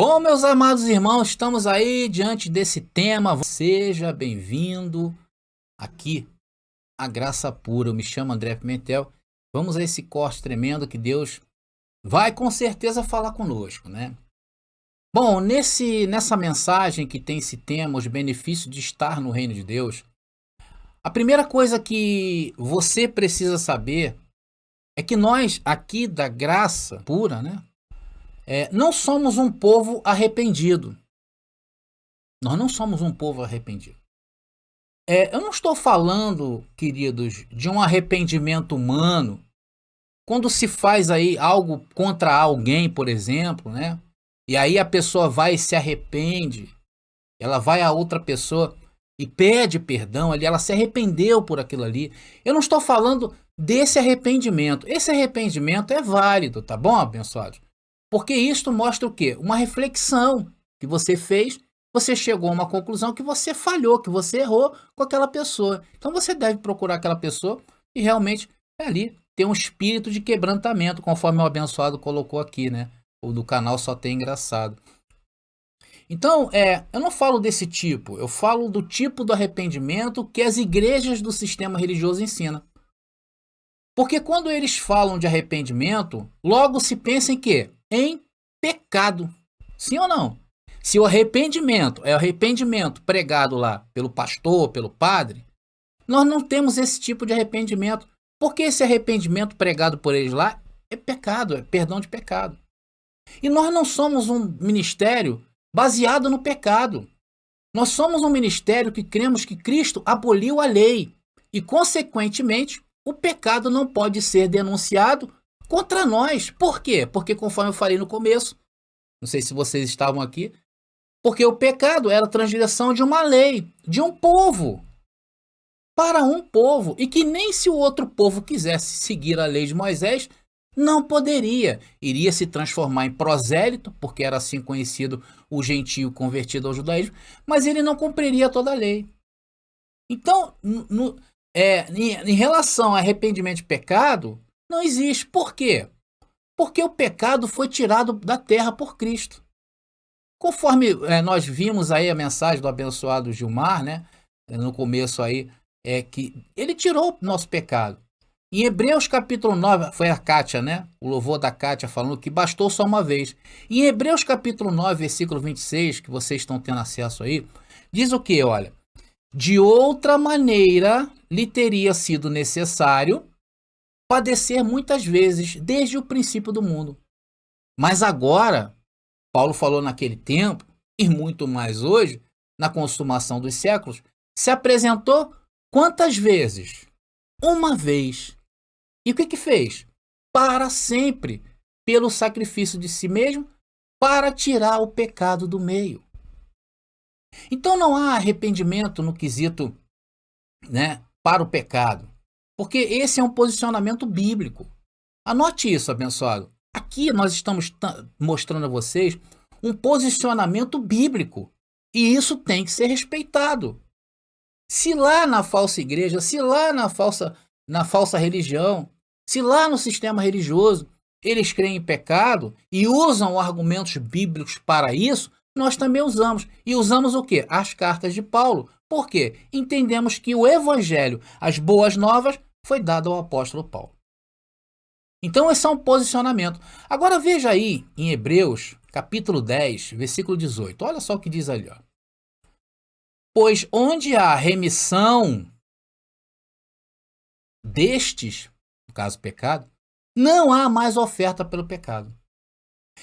Bom, meus amados irmãos, estamos aí diante desse tema. Seja bem-vindo aqui à Graça Pura. Eu me chamo André Pimentel. Vamos a esse corte tremendo que Deus vai com certeza falar conosco, né? Bom, nessa mensagem que tem esse tema, os benefícios de estar no reino de Deus, a primeira coisa que você precisa saber é que nós aqui da Graça Pura, né? Não somos um povo arrependido. Nós não somos um povo arrependido. Eu não estou falando, queridos, de um arrependimento humano. Quando se faz aí algo contra alguém, por exemplo, né? E aí a pessoa vai e se arrepende. Ela vai a outra pessoa e pede perdão ali. Ela se arrependeu por aquilo ali. Eu não estou falando desse arrependimento. Esse arrependimento é válido, tá bom, abençoados? Porque isto mostra o quê? Uma reflexão que você fez. Você chegou a uma conclusão que você falhou, que você errou com aquela pessoa. Então você deve procurar aquela pessoa e realmente ali ter um espírito de quebrantamento, conforme o abençoado colocou aqui, né? O do canal Só Tem Engraçado. Então, eu não falo desse tipo, eu falo do tipo do arrependimento que as igrejas do sistema religioso ensinam. Porque quando eles falam de arrependimento, logo se pensa em quê? Em pecado. Sim ou não? Se o arrependimento é o arrependimento pregado lá pelo pastor, pelo padre, nós não temos esse tipo de arrependimento. Porque esse arrependimento pregado por eles lá é pecado, é perdão de pecado. E nós não somos um ministério baseado no pecado. Nós somos um ministério que cremos que Cristo aboliu a lei. E, consequentemente, o pecado não pode ser denunciado contra nós. Por quê? Porque, conforme eu falei no começo, não sei se vocês estavam aqui, porque o pecado era a transgressão de uma lei, de um povo, para um povo, e que nem se o outro povo quisesse seguir a lei de Moisés, não poderia. Iria se transformar em prosélito, porque era assim conhecido o gentio convertido ao judaísmo, mas ele não cumpriria toda a lei. Então, em relação a arrependimento de pecado, não existe. Por quê? Porque o pecado foi tirado da terra por Cristo. Conforme nós vimos aí a mensagem do abençoado Gilmar, né? No começo aí, que ele tirou o nosso pecado. Em Hebreus capítulo 9, foi a Kátia, né? O louvor da Kátia falando que bastou só uma vez. Em Hebreus capítulo 9, versículo 26, que vocês estão tendo acesso aí, diz o que, olha? De outra maneira, lhe teria sido necessário padecer muitas vezes desde o princípio do mundo. Mas agora, Paulo falou naquele tempo, e muito mais hoje, na consumação dos séculos, se apresentou quantas vezes? Uma vez. E o que fez? Para sempre, pelo sacrifício de si mesmo, para tirar o pecado do meio. Então não há arrependimento no quesito, né, para o pecado, porque esse é um posicionamento bíblico. Anote isso, abençoado. Aqui nós estamos mostrando a vocês um posicionamento bíblico, e isso tem que ser respeitado. Se lá na falsa igreja, se lá na falsa religião, se lá no sistema religioso eles creem em pecado e usam argumentos bíblicos para isso, nós também usamos. E usamos o quê? As cartas de Paulo. Por quê? Entendemos que o evangelho, as boas novas, foi dado ao apóstolo Paulo. Então esse é um posicionamento. Agora veja aí em Hebreus, capítulo 10, versículo 18. Olha só o que diz ali, ó. Pois onde há remissão destes, no caso pecado, não há mais oferta pelo pecado.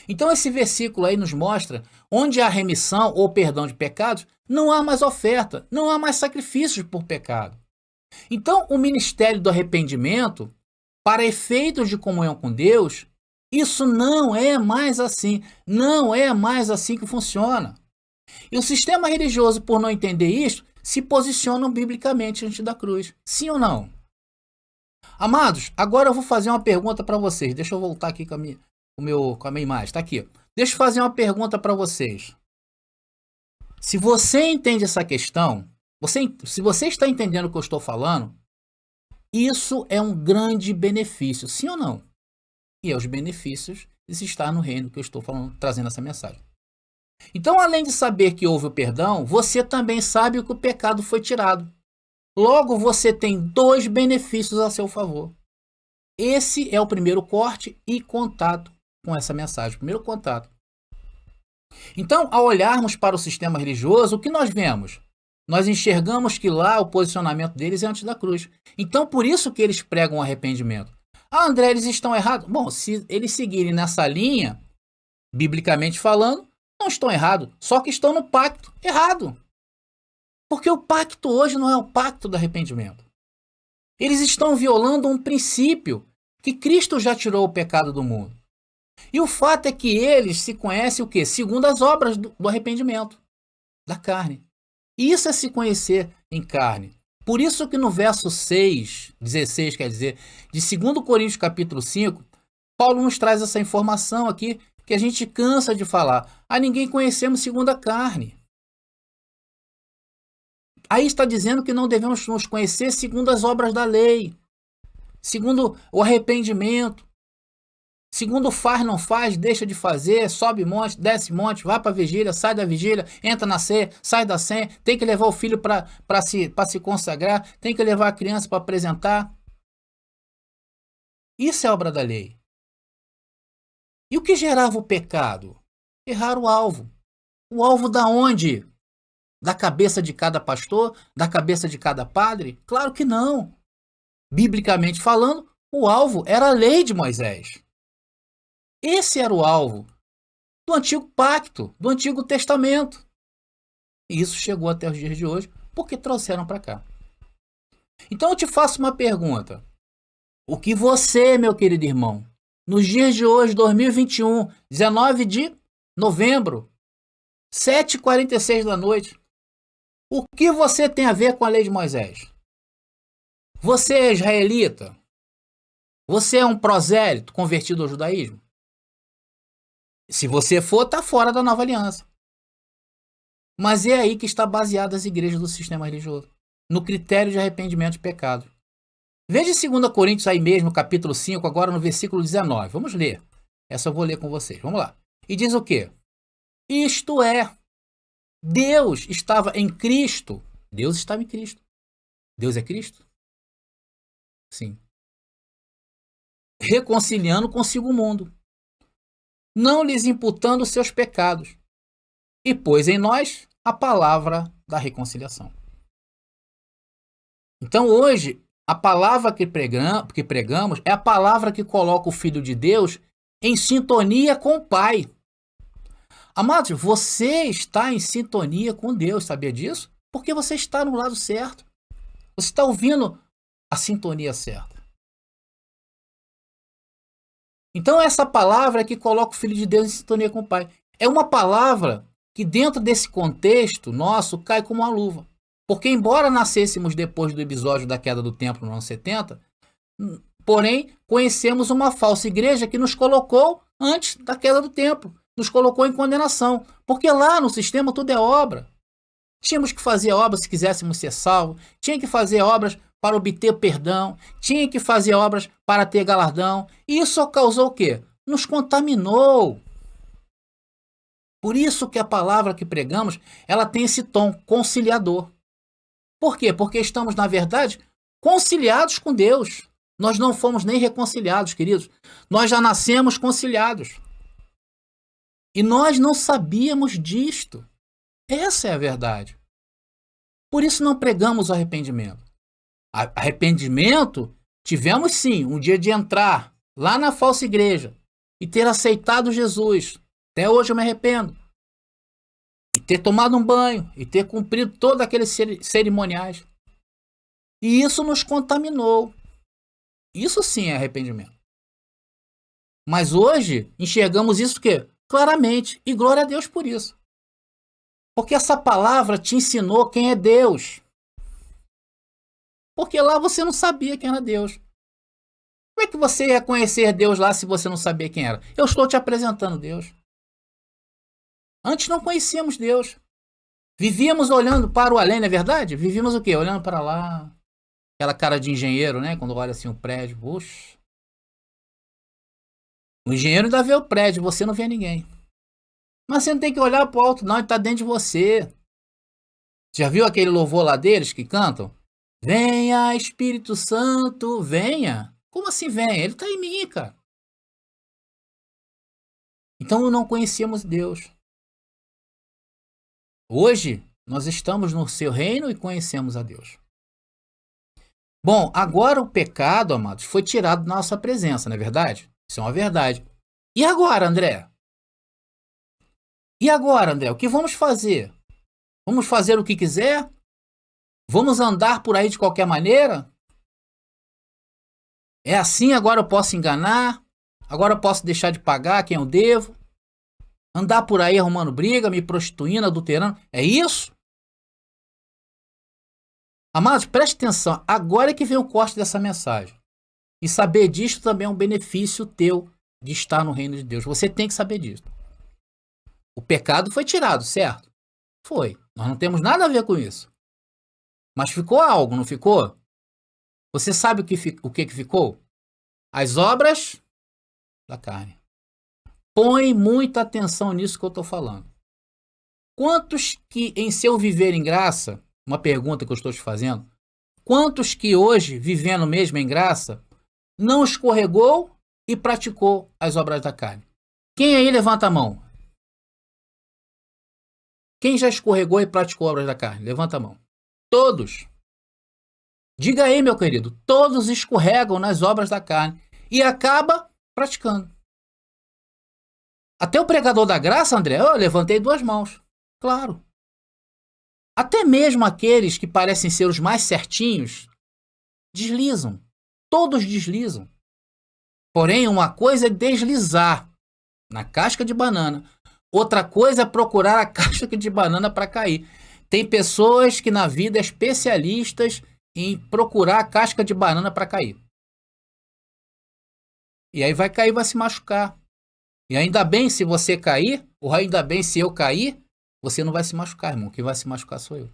Então esse versículo aí nos mostra onde há remissão ou perdão de pecados, não há mais oferta, não há mais sacrifícios por pecado. Então o ministério do arrependimento, para efeitos de comunhão com Deus, isso não é mais assim, não é mais assim que funciona. E o sistema religioso, por não entender isso, se posiciona biblicamente diante da cruz. Sim ou não? Amados, agora eu vou fazer uma pergunta para vocês. Deixa eu voltar aqui com a minha imagem. Está aqui. Deixa eu fazer uma pergunta para vocês. Se você entende essa questão, se você está entendendo o que eu estou falando, isso é um grande benefício. Sim ou não? E é os benefícios de se estar no reino que eu estou falando, trazendo essa mensagem. Então, além de saber que houve o perdão, você também sabe que o pecado foi tirado. Logo, você tem dois benefícios a seu favor. Esse é o primeiro corte e contato com essa mensagem. Primeiro contato. Então, ao olharmos para o sistema religioso, o que nós vemos? Nós enxergamos que lá o posicionamento deles é antes da cruz. Então, por isso que eles pregam o arrependimento. Ah, André, eles estão errados. Bom, se eles seguirem nessa linha, biblicamente falando, não estão errados. Só que estão no pacto errado. Porque o pacto hoje não é o pacto do arrependimento. Eles estão violando um princípio que Cristo já tirou o pecado do mundo. E o fato é que eles se conhecem o quê? Segundo as obras do arrependimento, da carne. E isso é se conhecer em carne. Por isso que no verso 16, quer dizer, de 2 Coríntios capítulo 5, Paulo nos traz essa informação aqui que a gente cansa de falar. A ninguém conhecemos segundo a carne. Aí está dizendo que não devemos nos conhecer segundo as obras da lei, segundo o arrependimento, segundo faz, não faz, deixa de fazer, sobe monte, desce monte, vai para a vigília, sai da vigília, entra na ceia, sai da ceia, tem que levar o filho para se consagrar, tem que levar a criança para apresentar. Isso é obra da lei. E o que gerava o pecado? Errar o alvo. O alvo da onde? Da cabeça de cada pastor? Da cabeça de cada padre? Claro que não. Biblicamente falando, o alvo era a lei de Moisés. Esse era o alvo do antigo pacto, do Antigo Testamento. E isso chegou até os dias de hoje porque trouxeram para cá. Então eu te faço uma pergunta. O que você, meu querido irmão, nos dias de hoje, 2021, 19 de novembro, 7h46 da noite, o que você tem a ver com a lei de Moisés? Você é israelita? Você é um prosélito convertido ao judaísmo? Se você for, está fora da nova aliança. Mas é aí que está baseada as igrejas do sistema religioso. No critério de arrependimento de pecado. Veja 2 Coríntios aí mesmo, capítulo 5, agora no versículo 19. Vamos ler. Essa eu vou ler com vocês. Vamos lá. E diz o quê? Isto é, Deus estava em Cristo. Deus estava em Cristo. Deus é Cristo? Sim. Reconciliando consigo o mundo, não lhes imputando seus pecados, e pôs em nós a palavra da reconciliação. Então hoje, a palavra que pregamos é a palavra que coloca o Filho de Deus em sintonia com o Pai. Amados, você está em sintonia com Deus, sabia disso? Porque você está no lado certo. Você está ouvindo a sintonia certa. Então essa palavra é que coloca o Filho de Deus em sintonia com o Pai. É uma palavra que dentro desse contexto nosso cai como uma luva. Porque embora nascêssemos depois do episódio da queda do templo no ano 70, porém conhecemos uma falsa igreja que nos colocou antes da queda do templo. Nos colocou em condenação. Porque lá no sistema tudo é obra. Tínhamos que fazer obras se quiséssemos ser salvos. Tinha que fazer obras para obter perdão. Tinha que fazer obras para ter galardão. E isso causou o quê? Nos contaminou. Por isso que a palavra que pregamos, ela tem esse tom conciliador. Por quê? Porque estamos, na verdade, conciliados com Deus. Nós não fomos nem reconciliados, queridos. Nós já nascemos conciliados. E nós não sabíamos disto. Essa é a verdade. Por isso não pregamos o arrependimento. Arrependimento, tivemos sim, um dia de entrar lá na falsa igreja e ter aceitado Jesus. Até hoje eu me arrependo. E ter tomado um banho, e ter cumprido todos aqueles cerimoniais. E isso nos contaminou. Isso sim é arrependimento. Mas hoje enxergamos isso o quê? Claramente. E glória a Deus por isso. Porque essa palavra te ensinou quem é Deus. Porque lá você não sabia quem era Deus. Como é que você ia conhecer Deus lá se você não sabia quem era? Eu estou te apresentando Deus. Antes não conhecíamos Deus. Vivíamos olhando para o além, não é verdade? Vivíamos o quê? Olhando para lá. Aquela cara de engenheiro, né? Quando olha assim o prédio. Puxa. O engenheiro ainda vê o prédio, você não vê ninguém. Mas você não tem que olhar pro alto, não, ele tá dentro de você. Já viu aquele louvor lá deles que cantam? Venha, Espírito Santo, venha. Como assim venha? Ele tá em mim, cara. Então não conhecíamos Deus. Hoje, nós estamos no seu reino e conhecemos a Deus. Bom, agora o pecado, amados, foi tirado da nossa presença, não é verdade? Isso é uma verdade. E agora, André? E agora, André? O que vamos fazer? Vamos fazer o que quiser? Vamos andar por aí de qualquer maneira? É assim, agora eu posso enganar? Agora eu posso deixar de pagar quem eu devo? Andar por aí arrumando briga, me prostituindo, adulterando? É isso? Amados, preste atenção. Agora é que vem o corte dessa mensagem. E saber disso também é um benefício teu de estar no reino de Deus. Você tem que saber disso. O pecado foi tirado, certo? Foi. Nós não temos nada a ver com isso. Mas ficou algo, não ficou? Você sabe o que ficou? As obras da carne. Põe muita atenção nisso que eu estou falando. Quantos que em seu viver em graça, uma pergunta que eu estou te fazendo, quantos que hoje, vivendo mesmo em graça, não escorregou e praticou as obras da carne? Quem aí levanta a mão? Quem já escorregou e praticou obras da carne? Levanta a mão. Todos. Diga aí, meu querido, todos escorregam nas obras da carne e acaba praticando. Até o pregador da graça, André, eu levantei duas mãos. Claro. Até mesmo aqueles que parecem ser os mais certinhos, deslizam. Todos deslizam. Porém, uma coisa é deslizar na casca de banana. Outra coisa é procurar a casca de banana para cair. Tem pessoas que na vida é especialistas em procurar a casca de banana para cair. E aí vai cair, vai se machucar. E ainda bem se você cair, ou ainda bem se eu cair, você não vai se machucar, irmão. Quem vai se machucar sou eu.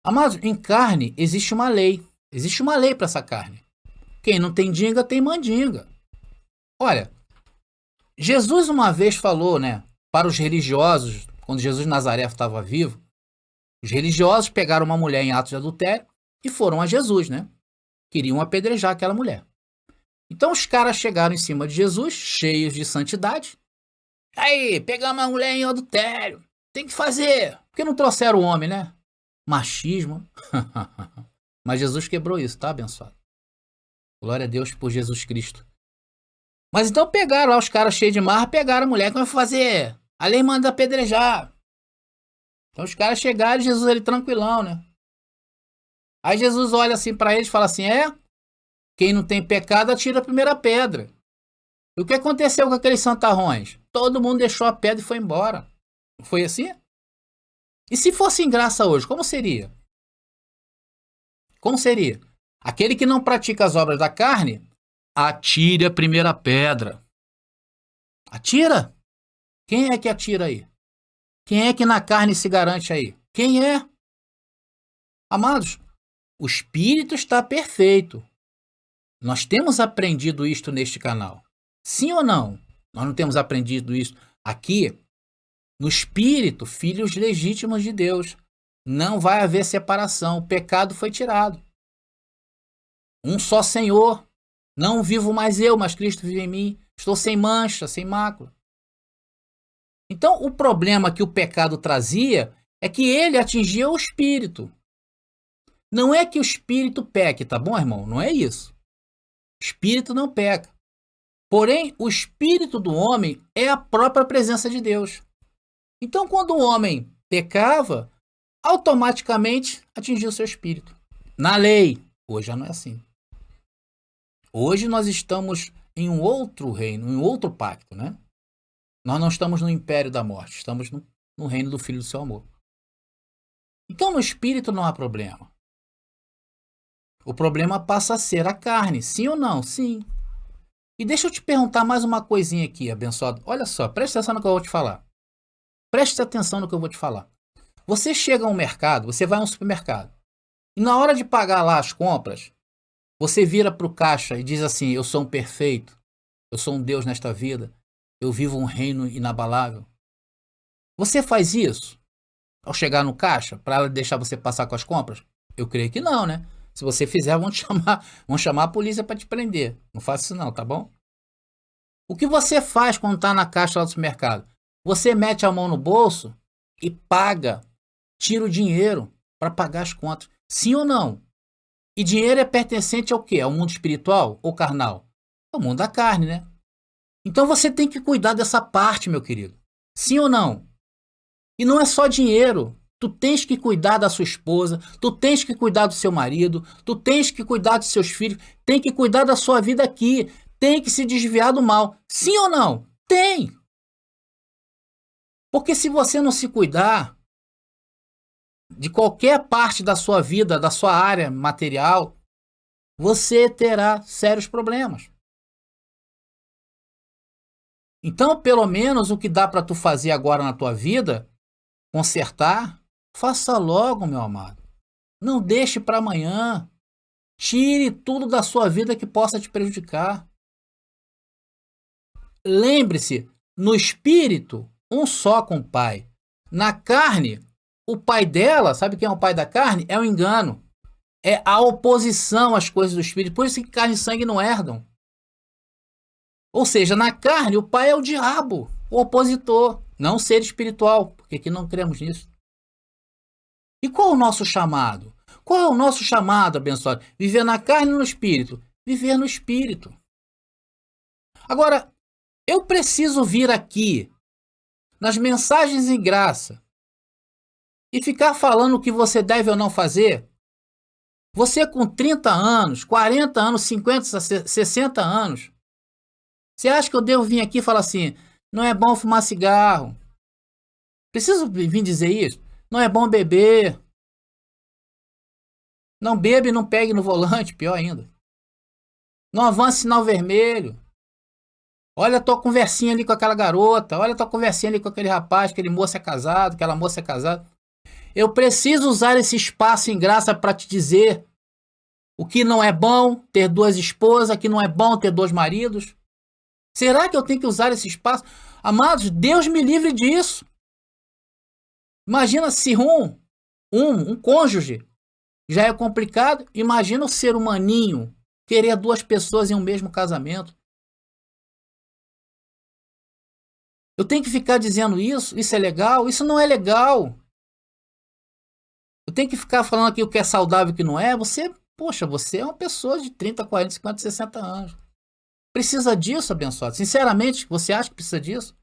Amados, em carne existe uma lei. Existe uma lei para essa carne. Quem não tem dinga, tem mandinga. Olha, Jesus uma vez falou, né, para os religiosos, quando Jesus de Nazaré estava vivo, os religiosos pegaram uma mulher em atos de adultério e foram a Jesus, né? Queriam apedrejar aquela mulher. Então os caras chegaram em cima de Jesus, cheios de santidade. Aí, pegamos a mulher em adultério. Tem que fazer. Por que não trouxeram o homem, né? Machismo. Mas Jesus quebrou isso, tá, abençoado? Glória a Deus por Jesus Cristo. Mas então pegaram lá os caras cheios de marra, pegaram a mulher. Como vai fazer? A lei manda apedrejar. Então os caras chegaram e Jesus ele tranquilão, né? Aí Jesus olha assim pra eles e fala assim, quem não tem pecado atira a primeira pedra. E o que aconteceu com aqueles santarrões? Todo mundo deixou a pedra e foi embora. Não foi assim? E se fosse em graça hoje, como seria? Como seria? Aquele que não pratica as obras da carne, atire a primeira pedra. Atira? Quem é que atira aí? Quem é que na carne se garante aí? Quem é? Amados, o espírito está perfeito. Nós temos aprendido isto neste canal. Sim ou não? Nós não temos aprendido isso aqui? No espírito, filhos legítimos de Deus. Não vai haver separação. O pecado foi tirado. Um só Senhor. Não vivo mais eu, mas Cristo vive em mim. Estou sem mancha, sem mácula. Então, o problema que o pecado trazia é que ele atingia o espírito. Não é que o espírito peque, tá bom, irmão? Não é isso. O espírito não peca. Porém, o espírito do homem é a própria presença de Deus. Então, quando o homem pecava, automaticamente atingia o seu espírito. Na lei. Hoje já não é assim. Hoje nós estamos em um outro reino, em um outro pacto, né? Nós não estamos no império da morte, estamos no reino do Filho do seu amor. Então, no espírito não há problema. O problema passa a ser a carne, sim ou não? Sim. E deixa eu te perguntar mais uma coisinha aqui, abençoado. Olha só, preste atenção no que eu vou te falar. Preste atenção no que eu vou te falar. Você chega a um mercado, você vai a um supermercado, e na hora de pagar lá as compras, você vira para o caixa e diz assim, eu sou um perfeito, eu sou um Deus nesta vida, eu vivo um reino inabalável. Você faz isso ao chegar no caixa para ela deixar você passar com as compras? Eu creio que não, né? Se você fizer, vão chamar a polícia para te prender. Não faça isso não, tá bom? O que você faz quando está na caixa lá do supermercado? Você mete a mão no bolso e paga, tira o dinheiro para pagar as contas. Sim ou não? E dinheiro é pertencente ao quê? Ao mundo espiritual ou carnal? Ao mundo da carne, né? Então você tem que cuidar dessa parte, meu querido. Sim ou não? E não é só dinheiro. Tu tens que cuidar da sua esposa, tu tens que cuidar do seu marido, tu tens que cuidar dos seus filhos, tem que cuidar da sua vida aqui, tem que se desviar do mal. Sim ou não? Tem. Porque se você não se cuidar de qualquer parte da sua vida, da sua área material, você terá sérios problemas. Então, pelo menos o que dá para tu fazer agora na tua vida, consertar, faça logo, meu amado. Não deixe para amanhã. Tire tudo da sua vida que possa te prejudicar. Lembre-se, no espírito, um só com o Pai. Na carne, o pai dela, sabe quem é o pai da carne? É o engano. É a oposição às coisas do espírito. Por isso que carne e sangue não herdam. Ou seja, na carne, o pai é o diabo, o opositor, não o ser espiritual, porque aqui não cremos nisso. E qual é o nosso chamado? Qual é o nosso chamado, abençoado? Viver na carne e no espírito? Viver no espírito. Agora, eu preciso vir aqui, nas mensagens em graça, e ficar falando o que você deve ou não fazer? Você com 30 anos, 40 anos, 50, 60 anos, você acha que eu devo vir aqui e falar assim, não é bom fumar cigarro? Preciso vir dizer isso? Não é bom beber. Não bebe e não pegue no volante, pior ainda. Não avance sinal vermelho. Olha a tua conversinha ali com aquela garota. Olha a tua conversinha ali com aquele rapaz, aquele moço é casado, aquela moça é casada. Eu preciso usar esse espaço em graça para te dizer o que não é bom ter duas esposas, que não é bom ter dois maridos. Será que eu tenho que usar esse espaço? Amados, Deus me livre disso. Imagina se um cônjuge já é complicado. Imagina o ser humaninho querer duas pessoas em um mesmo casamento. Eu tenho que ficar dizendo isso? Isso é legal? Isso não é legal. Eu tenho que ficar falando aqui o que é saudável e o que não é? Você é uma pessoa de 30, 40, 50, 60 anos. Precisa disso, abençoado? Sinceramente, você acha que precisa disso?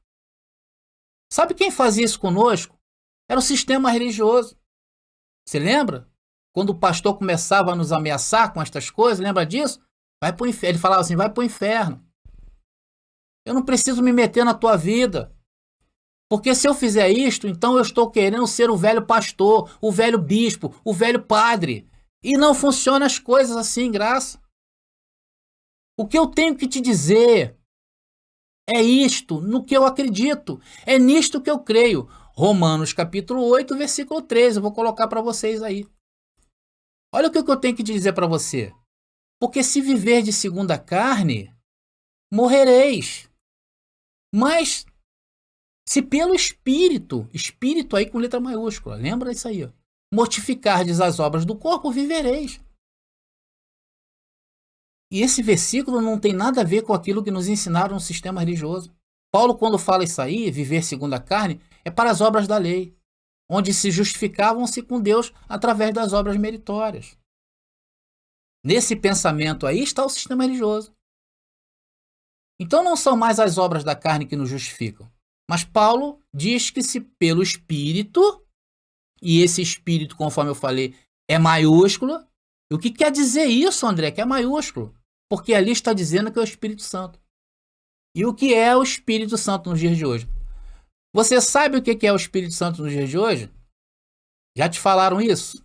Sabe quem fazia isso conosco? Era o sistema religioso. Você lembra? Quando o pastor começava a nos ameaçar com estas coisas, lembra disso? Vai pro inferno. Ele falava assim, vai pro inferno. Eu não preciso me meter na tua vida. Porque se eu fizer isto, então eu estou querendo ser o velho pastor, o velho bispo, o velho padre. E não funcionam as coisas assim, graça. O que eu tenho que te dizer é isto, no que eu acredito. É nisto que eu creio. Romanos capítulo 8, versículo 13. Eu vou colocar para vocês aí. Olha o que eu tenho que dizer para você. Porque se viver de segundo a carne, morrereis. Mas se pelo Espírito, Espírito aí com letra maiúscula, lembra isso aí, ó, mortificardes as obras do corpo, vivereis. E esse versículo não tem nada a ver com aquilo que nos ensinaram no sistema religioso. Paulo, quando fala isso aí, viver segundo a carne, é para as obras da lei, onde se justificavam-se com Deus através das obras meritórias. Nesse pensamento aí está o sistema religioso. Então não são mais as obras da carne que nos justificam. Mas Paulo diz que se pelo Espírito, e esse Espírito, conforme eu falei, é maiúsculo. E o que quer dizer isso, André? Que é maiúsculo. Porque ali está dizendo que é o Espírito Santo. E o que é o Espírito Santo nos dias de hoje? Você sabe o que é o Espírito Santo nos dias de hoje? Já te falaram isso?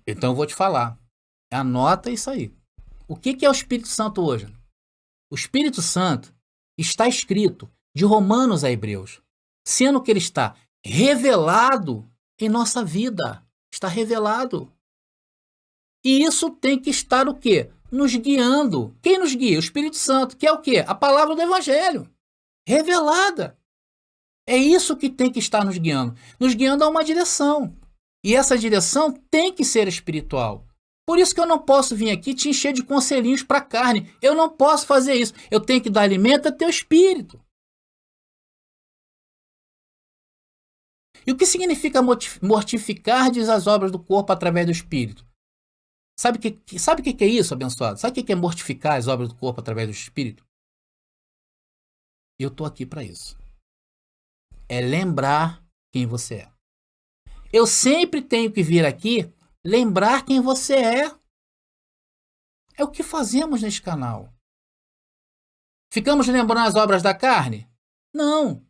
Então eu vou te falar. Anota isso aí. O que é o Espírito Santo hoje? O Espírito Santo está escrito de Romanos a Hebreus, sendo que ele está revelado em nossa vida. Está revelado. E isso tem que estar o quê? Nos guiando. Quem nos guia? O Espírito Santo, que é o quê? A palavra do Evangelho. revelada. É isso que tem que estar nos guiando. Nos guiando a uma direção. E essa direção tem que ser espiritual. Por isso que eu não posso vir aqui te encher de conselhinhos para a carne. Eu não posso fazer isso. Eu tenho que dar alimento a teu espírito. E o que significa mortificar as obras do corpo através do espírito? Sabe o que é isso, abençoado? Sabe o que é mortificar as obras do corpo através do espírito? Eu estou aqui para isso. É lembrar quem você é. Eu sempre tenho que vir aqui lembrar quem você é. É o que fazemos neste canal. Ficamos lembrando as obras da carne? Não.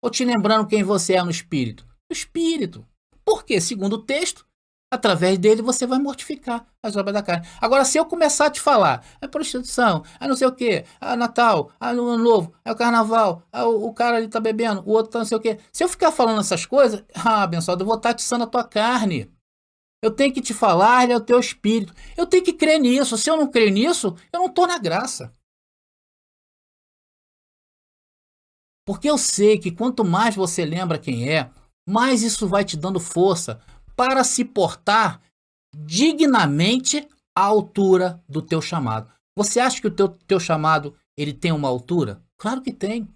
Ou te lembrando quem você é no espírito? No espírito. Porque, segundo o texto, através dele você vai mortificar as obras da carne. Agora, se eu começar a te falar, é prostituição, é não sei o quê, é Natal, é Ano Novo, é o Carnaval, é o cara ali tá bebendo, o outro tá não sei o quê. Se eu ficar falando essas coisas, abençoado, eu vou estar atiçando a tua carne. Eu tenho que te falar, ele é o teu espírito. Eu tenho que crer nisso. Se eu não crer nisso, eu não estou na graça. Porque eu sei que quanto mais você lembra quem é, mais isso vai te dando força para se portar dignamente à altura do teu chamado. Você acha que o teu chamado ele tem uma altura? Claro que tem.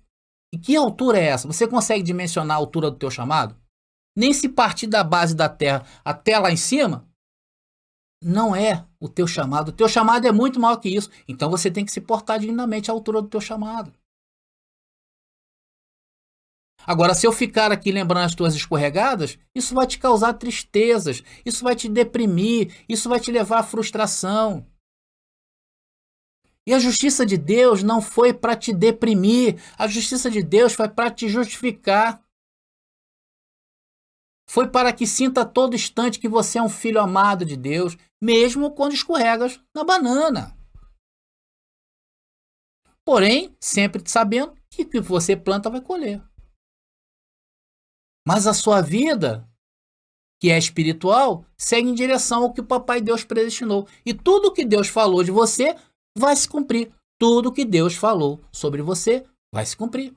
E que altura é essa? Você consegue dimensionar a altura do teu chamado? Nem se partir da base da terra até lá em cima, não é o teu chamado. O teu chamado é muito maior que isso. Então você tem que se portar dignamente à altura do teu chamado. Agora, se eu ficar aqui lembrando as tuas escorregadas, isso vai te causar tristezas, isso vai te deprimir, isso vai te levar à frustração. E a justiça de Deus não foi para te deprimir, a justiça de Deus foi para te justificar. Foi para que sinta a todo instante que você é um filho amado de Deus, mesmo quando escorregas na banana. Porém, sempre sabendo que o que você planta vai colher. Mas a sua vida, que é espiritual, segue em direção ao que o Papai Deus predestinou. E tudo que Deus falou de você vai se cumprir. Tudo que Deus falou sobre você vai se cumprir.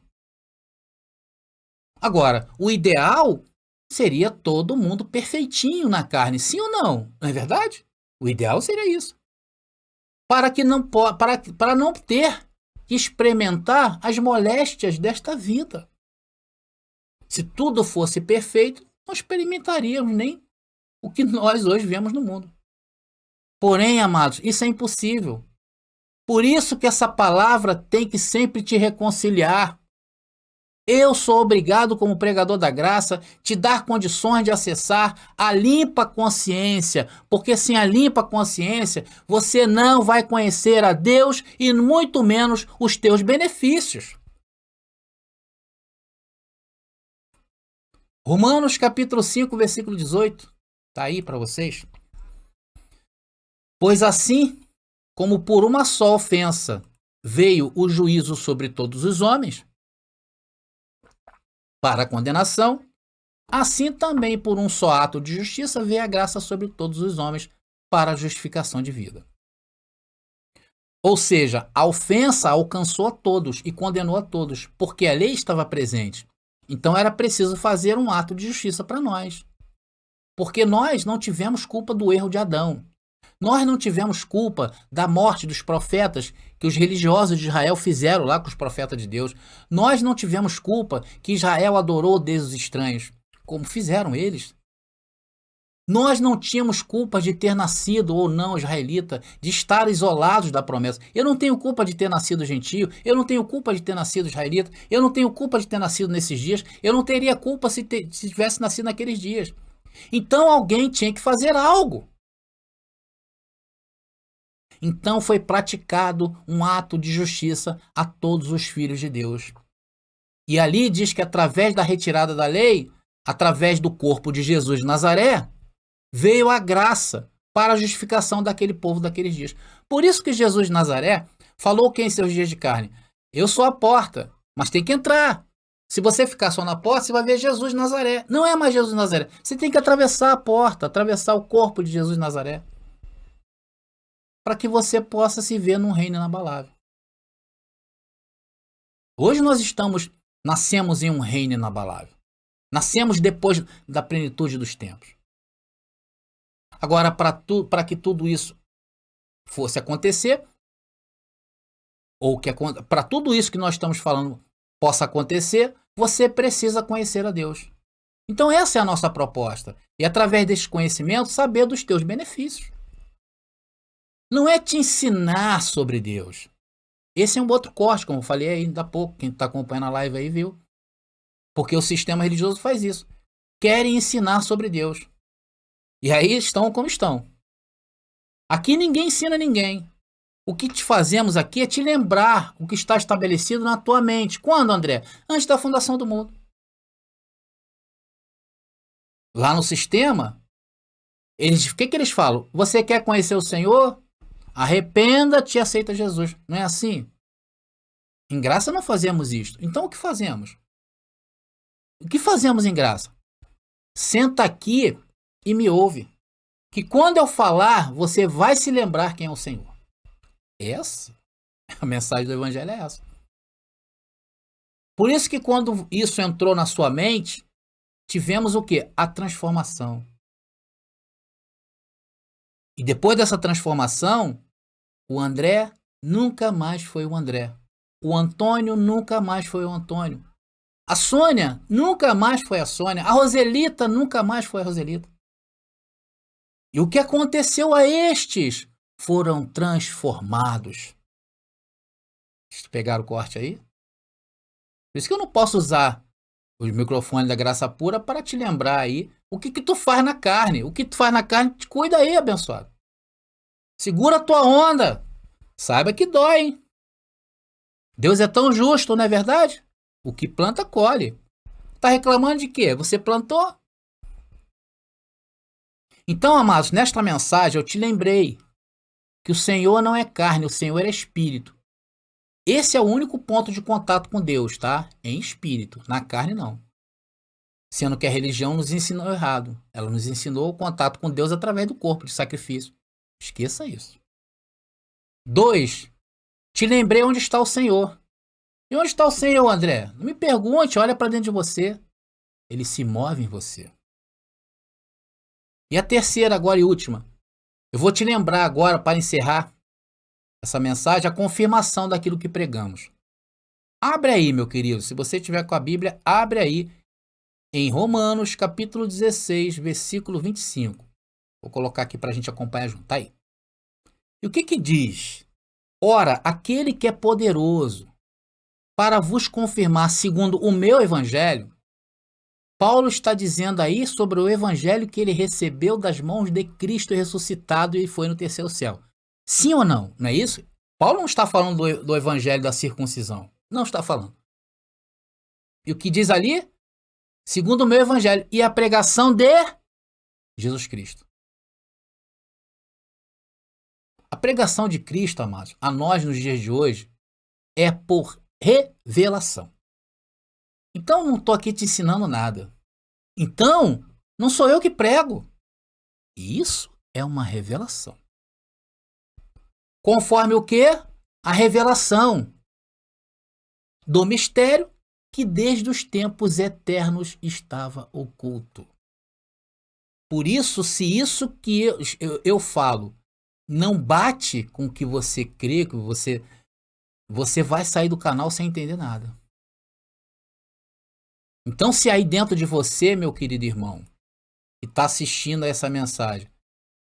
Agora, o ideal seria todo mundo perfeitinho na carne, sim ou não? Não é verdade? O ideal seria isso. Para não ter que experimentar as moléstias desta vida. Se tudo fosse perfeito, não experimentaríamos nem o que nós hoje vemos no mundo. Porém, amados, isso é impossível. Por isso que essa palavra tem que sempre te reconciliar. Eu sou obrigado, como pregador da graça, te dar condições de acessar a limpa consciência, porque sem a limpa consciência, você não vai conhecer a Deus e muito menos os teus benefícios. Romanos capítulo 5, versículo 18. Está aí para vocês. Pois assim, como por uma só ofensa veio o juízo sobre todos os homens, para a condenação, assim também por um só ato de justiça veio a graça sobre todos os homens para a justificação de vida. Ou seja, a ofensa alcançou a todos e condenou a todos, porque a lei estava presente. Então era preciso fazer um ato de justiça para nós. Porque nós não tivemos culpa do erro de Adão. Nós não tivemos culpa da morte dos profetas que os religiosos de Israel fizeram lá com os profetas de Deus. Nós não tivemos culpa que Israel adorou deuses estranhos, como fizeram eles. Nós não tínhamos culpa de ter nascido ou não israelita, de estar isolados da promessa. Eu não tenho culpa de ter nascido gentio, eu não tenho culpa de ter nascido israelita, eu não tenho culpa de ter nascido nesses dias, eu não teria culpa se tivesse nascido naqueles dias. Então alguém tinha que fazer algo. Então foi praticado um ato de justiça a todos os filhos de Deus. E ali diz que através da retirada da lei, através do corpo de Jesus de Nazaré, veio a graça para a justificação daquele povo daqueles dias. Por isso que Jesus de Nazaré falou o que em seus dias de carne? Eu sou a porta, mas tem que entrar. Se você ficar só na porta, você vai ver Jesus de Nazaré. Não é mais Jesus de Nazaré. Você tem que atravessar a porta, atravessar o corpo de Jesus de Nazaré, para que você possa se ver num reino inabalável. Hoje nós nascemos em um reino inabalável. Nascemos depois da plenitude dos tempos. Agora, para que tudo isso fosse acontecer, ou para tudo isso que nós estamos falando possa acontecer, você precisa conhecer a Deus. Então essa é a nossa proposta. E através desse conhecimento, saber dos teus benefícios. Não é te ensinar sobre Deus. Esse é um outro corte, como eu falei ainda há pouco. Quem está acompanhando a live aí viu. Porque o sistema religioso faz isso. Querem ensinar sobre Deus. E aí estão como estão. Aqui ninguém ensina ninguém. O que te fazemos aqui é te lembrar o que está estabelecido na tua mente. Quando, André? Antes da fundação do mundo. Lá no sistema, o que eles falam? Você quer conhecer o Senhor? Arrependa-te e aceita Jesus. Não é assim? Em graça não fazemos isto. Então o que fazemos? O que fazemos em graça? Senta aqui e me ouve. Que quando eu falar, você vai se lembrar quem é o Senhor. Essa, a mensagem do Evangelho é essa. Por isso que quando isso entrou na sua mente, tivemos o quê? A transformação. E depois dessa transformação, o André nunca mais foi o André. O Antônio nunca mais foi o Antônio. A Sônia nunca mais foi a Sônia. A Roselita nunca mais foi a Roselita. E o que aconteceu a estes? Foram transformados. Vocês pegaram o corte aí? Por isso que eu não posso usar os microfones da Graça Pura para te lembrar aí o que tu faz na carne. O que tu faz na carne, te cuida aí, abençoado. Segura a tua onda. Saiba que dói, hein? Deus é tão justo, não é verdade? O que planta, colhe. Tá reclamando de quê? Você plantou? Então, amados, nesta mensagem eu te lembrei que o Senhor não é carne, o Senhor é espírito. Esse é o único ponto de contato com Deus, tá? Em espírito, na carne não. Sendo que a religião nos ensinou errado. Ela nos ensinou o contato com Deus através do corpo de sacrifício. Esqueça isso. 2. Te lembrei onde está o Senhor. E onde está o Senhor, André? Não me pergunte, olha para dentro de você. Ele se move em você. E a terceira, agora e última. Eu vou te lembrar agora, para encerrar essa mensagem, a confirmação daquilo que pregamos. Abre aí, meu querido. Se você tiver com a Bíblia, abre aí em Romanos, capítulo 16, versículo 25. Vou colocar aqui para a gente acompanhar junto. Tá aí. E o que diz? Ora, aquele que é poderoso para vos confirmar segundo o meu evangelho. Paulo está dizendo aí sobre o evangelho que ele recebeu das mãos de Cristo ressuscitado e foi no terceiro céu. Sim ou não? Não é isso? Paulo não está falando do evangelho da circuncisão. Não está falando. E o que diz ali? Segundo o meu evangelho e a pregação de Jesus Cristo. A pregação de Cristo, amados, a nós nos dias de hoje, é por revelação. Então, não estou aqui te ensinando nada. Então, não sou eu que prego. Isso é uma revelação. Conforme o quê? A revelação do mistério que desde os tempos eternos estava oculto. Por isso, se isso que eu falo não bate com o que você crê, que você vai sair do canal sem entender nada. Então, se aí dentro de você, meu querido irmão, que está assistindo a essa mensagem,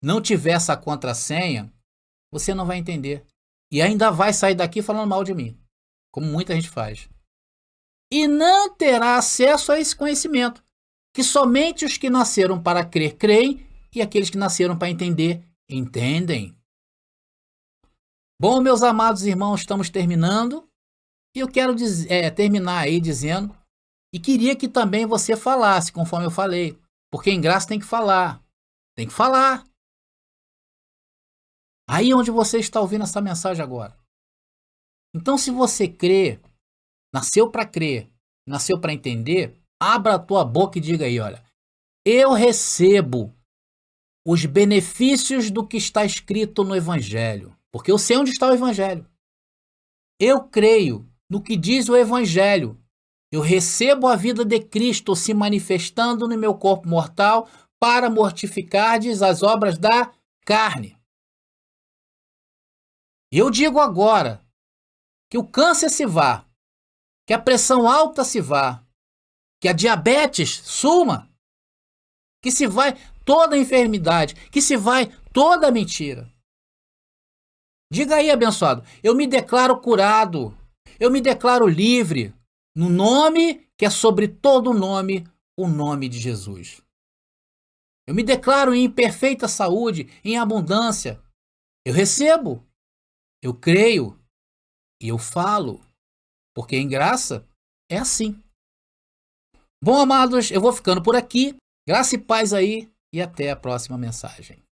não tiver essa contrassenha, você não vai entender. E ainda vai sair daqui falando mal de mim, como muita gente faz. E não terá acesso a esse conhecimento, que somente os que nasceram para crer, creem, e aqueles que nasceram para entender, entendem. Bom, meus amados irmãos, estamos terminando. E eu quero terminar aí dizendo, e queria que também você falasse, conforme eu falei, porque em graça tem que falar. Tem que falar. Aí onde você está ouvindo essa mensagem agora. Então, se você crê, nasceu para crer, nasceu para entender, abra a tua boca e diga aí, olha, eu recebo os benefícios do que está escrito no Evangelho, porque eu sei onde está o Evangelho. Eu creio no que diz o Evangelho. Eu recebo a vida de Cristo se manifestando no meu corpo mortal para mortificardes as obras da carne. Eu digo agora que o câncer se vá, que a pressão alta se vá, que a diabetes suma, que se vai toda a enfermidade, que se vai toda a mentira. Diga aí, abençoado, eu me declaro curado, eu me declaro livre, no nome que é sobre todo nome, o nome de Jesus. Eu me declaro em perfeita saúde, em abundância. Eu recebo, eu creio e eu falo, porque em graça é assim. Bom, amados, eu vou ficando por aqui. Graça e paz aí e até a próxima mensagem.